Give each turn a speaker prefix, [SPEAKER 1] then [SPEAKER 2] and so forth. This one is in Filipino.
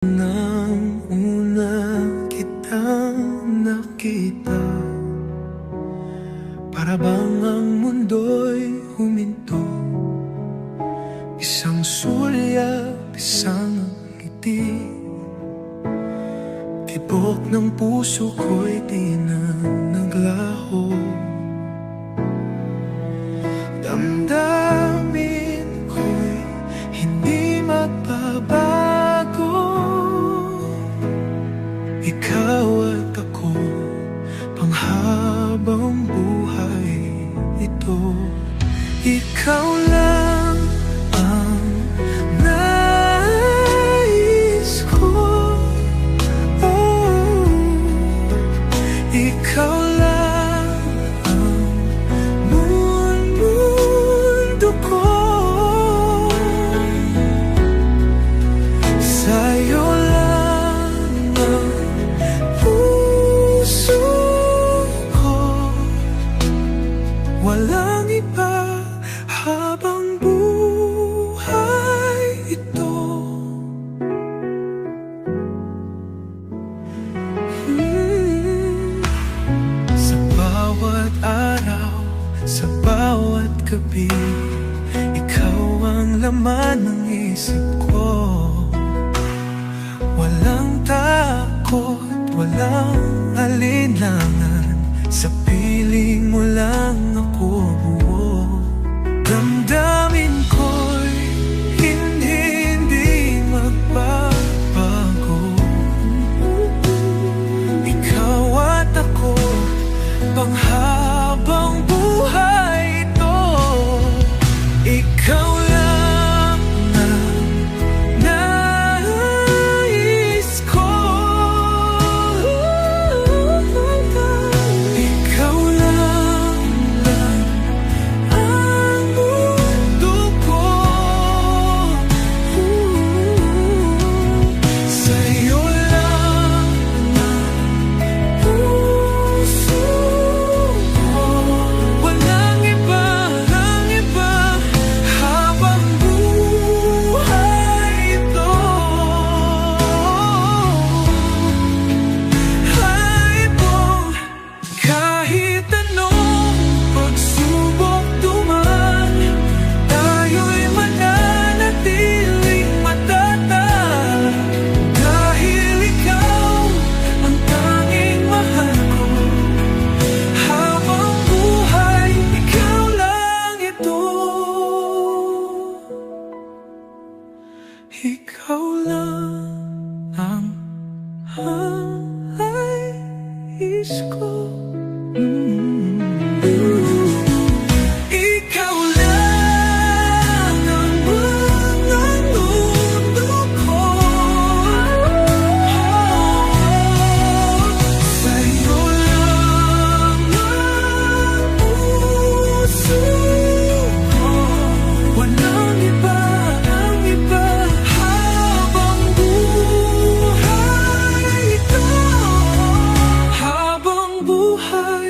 [SPEAKER 1] Nang una kitang nakita, para bang ang mundo'y huminto. Isang sulyap, isang ngiti, tibok ng puso ko'y di na naglaho. Damdamin ko'y hindi magbabago. Ikaw at ako, panghabang buhay ito. Ikaw lang ang nais ko. Oh, ikaw lang ang mundo ko. Sa'yo lang ang puso ko, walang iba habang buhay ito. Sa bawat araw, sa bawat gabi, ikaw ang laman ng isip ko. Walang takot, walang alinlangan, sa piling mo lang ako buo. Damdamin ko'y hindi magbabago. Ikaw at ako, panghabang buhay ito. Ikaw lang ang nais ko. Ikaw lang ang mundo ko. Sa'yo lang ang puso ko, walang iba habang buhay ito. Kahit anong pagsubok duman, tayo'y mananatiling matatag. Dahil ikaw ang tanging mahal ko, habang buhay, ikaw lang ito. Ikaw lang ang nais ko. Ikaw lang ang mundo ko. Sa'yo lang ang puso ko, walang iba habang buhay ito. Habang buhay